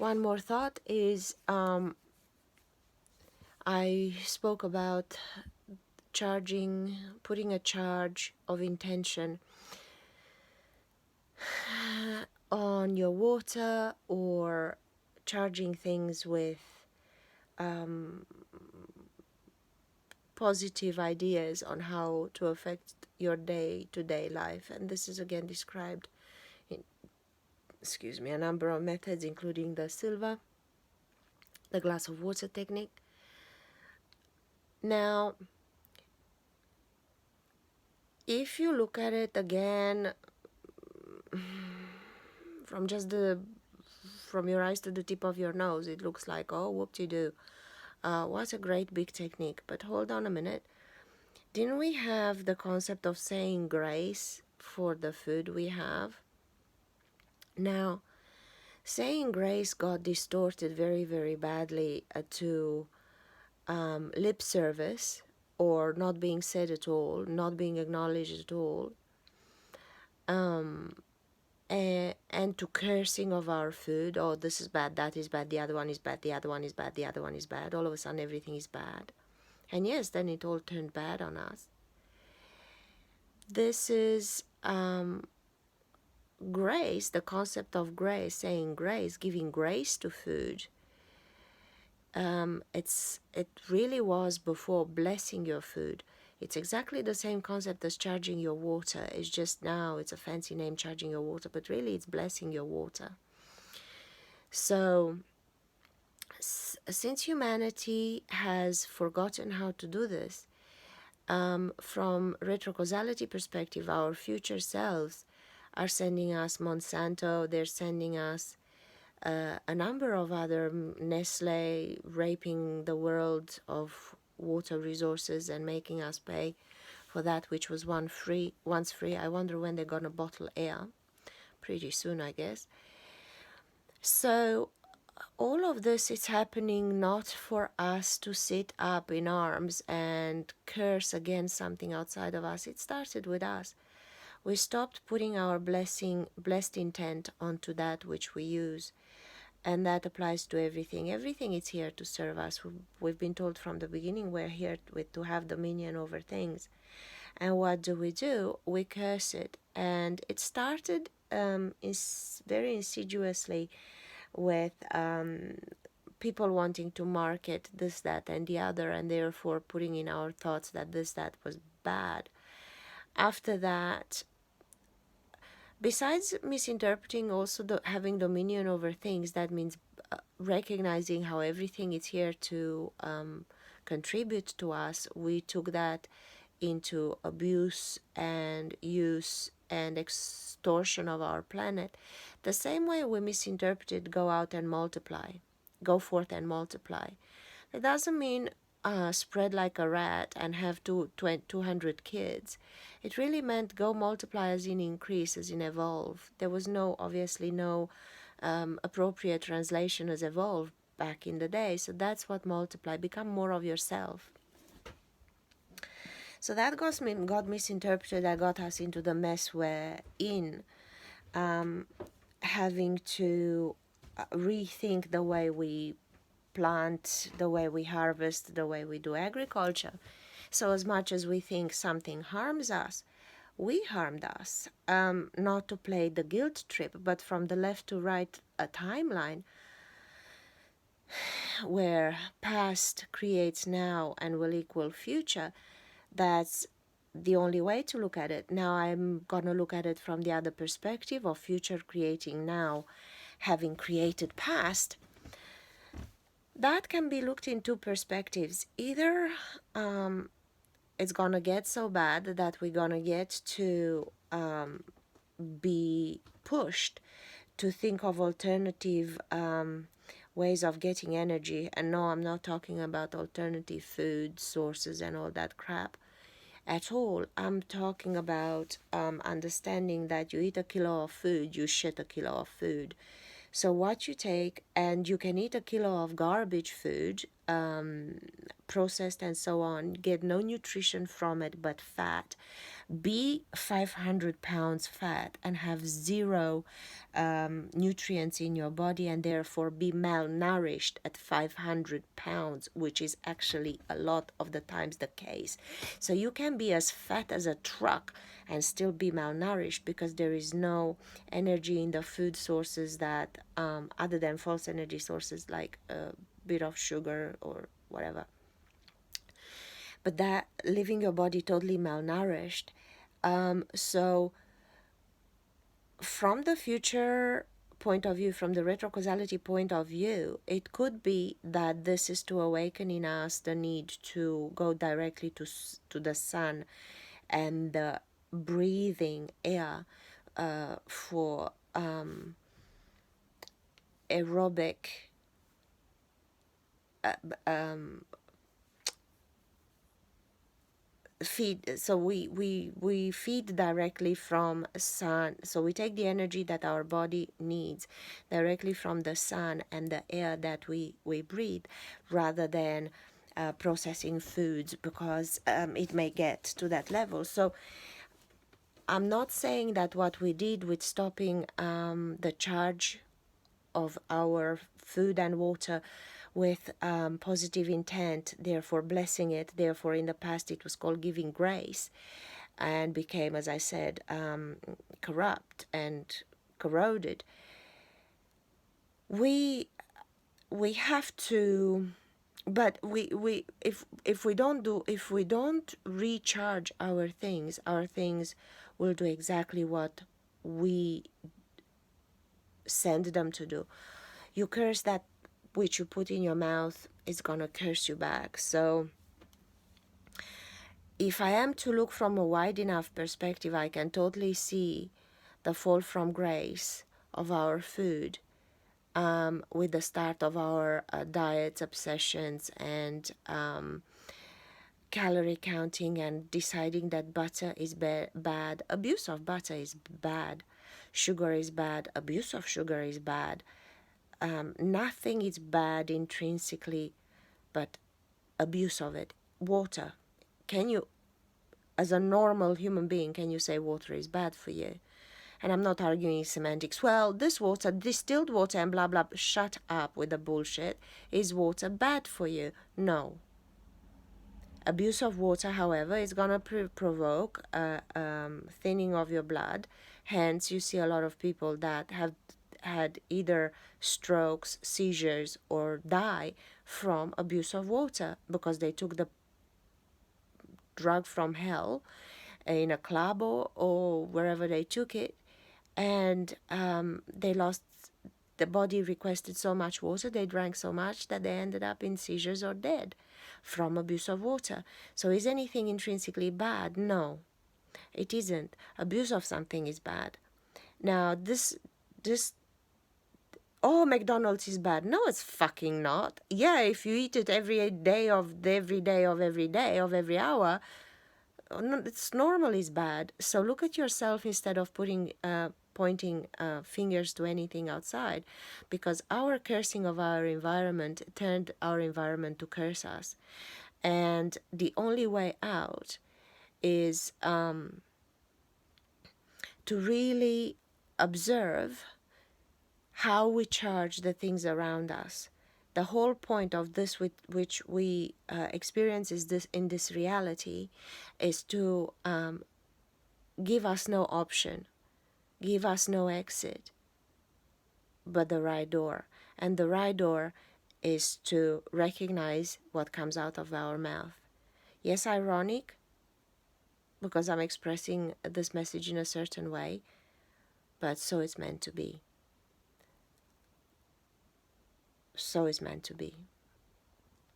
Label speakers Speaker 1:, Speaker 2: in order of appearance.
Speaker 1: One more thought is I spoke about putting a charge of intention on your water, or charging things with um, positive ideas on how to affect your day-to-day life. And this is again described in, a number of methods, including the Silva, the glass of water technique. Now, if you look at it again from from your eyes to the tip of your nose, it looks like, oh, whoop-de-doo, what a great big technique. But hold on a minute. Didn't we have the concept of saying grace for the food we have? Now, saying grace got distorted very, very badly to lip service, or not being said at all, not being acknowledged at all, and to cursing of our food. Oh, this is bad, that is bad, the other one is bad, the other one is bad, the other one is bad. All of a sudden, everything is bad. And yes, then it all turned bad on us. This is grace, the concept of grace, saying grace, giving grace to food. It really was before blessing your food. It's exactly the same concept as charging your water. It's just now it's a fancy name, charging your water, but really it's blessing your water. So since humanity has forgotten how to do this, from retrocausality perspective, our future selves are sending us Monsanto, they're sending us a number of other, Nestle, raping the world of water resources and making us pay for that which was once free. I wonder when they're gonna bottle air. Pretty soon, I guess. So all of this is happening not for us to sit up in arms and curse against something outside of us. It started with us. We stopped putting our blessed intent onto that which we use. And that applies to everything. Everything is here to serve us. We've been told from the beginning we're here to have dominion over things. And what do? We curse it. And it started very insidiously with people wanting to market this, that, and the other, and therefore putting in our thoughts that this, that was bad. After that, besides misinterpreting, also having dominion over things, that means recognizing how everything is here to contribute to us. We took that into abuse and use and extortion of our planet. The same way we misinterpreted go out and multiply, go forth and multiply. It doesn't mean spread like a rat and have 200 kids. It really meant go multiply, as in increase, as in evolve. There was obviously no appropriate translation as evolve back in the day. So that's what multiply, become more of yourself. So that got misinterpreted. That got us into the mess we're in, having to rethink the way we plant, the way we harvest, the way we do agriculture. So as much as we think something harms us, we harmed us. Not to play the guilt trip, but from the left to right, a timeline where past creates now and will equal future. That's the only way to look at it. Now I'm going to look at it from the other perspective of future creating now, having created past. That can be looked in two perspectives. Either it's going to get so bad that we're going to get to be pushed to think of alternative ways of getting energy. And no, I'm not talking about alternative food sources and all that crap at all. I'm talking about understanding that you eat a kilo of food, you shit a kilo of food. So what you take, and you can eat a kilo of garbage food, processed and so on, get no nutrition from it but fat, be 500 pounds fat and have zero nutrients in your body, and therefore be malnourished at 500 pounds, which is actually a lot of the times the case. So you can be as fat as a truck and still be malnourished because there is no energy in the food sources that other than false energy sources like a bit of sugar or whatever. But that leaving your body totally malnourished. So from the future point of view, from the retrocausality point of view, it could be that this is to awaken in us the need to go directly to the sun and the breathing air for aerobic feed. So we feed directly from sun. So we take the energy that our body needs directly from the sun and the air that we breathe, rather than processing foods, because it may get to that level. So I'm not saying that what we did with stopping the charge of our food and water with positive intent, therefore blessing it, therefore in the past it was called giving grace, and became, as I said, corrupt and corroded. We have to, but we if we don't recharge our things will do exactly what we send them to do. You curse that which you put in your mouth is gonna curse you back. So if I am to look from a wide enough perspective, I can totally see the fall from grace of our food with the start of our diets, obsessions, and calorie counting, and deciding that butter is bad, abuse of butter is bad, sugar is bad, abuse of sugar is bad. Nothing is bad intrinsically, but abuse of it. Water. Can you, as a normal human being, can you say water is bad for you? And I'm not arguing semantics. Well, this water, distilled water and blah, blah, shut up with the bullshit. Is water bad for you? No. Abuse of water, however, is going to provoke thinning of your blood. Hence, you see a lot of people that have had either strokes, seizures, or die from abuse of water because they took the drug from hell in a club or wherever they took it, and they lost. The body requested so much water, they drank so much that they ended up in seizures or dead from abuse of water. So is anything intrinsically bad? No, it isn't. Abuse of something is bad. Now this oh, McDonald's is bad. No, it's fucking not. Yeah, if you eat it every day of every hour, it's normal is bad. So look at yourself instead of pointing fingers to anything outside, because our cursing of our environment turned our environment to curse us. And the only way out is to really observe how we charge the things around us. The whole point of this, which we experience is this in this reality, is to give us no option, give us no exit, but the right door. And the right door is to recognize what comes out of our mouth. Yes, ironic, because I'm expressing this message in a certain way, but so it's meant to be. So it's meant to be.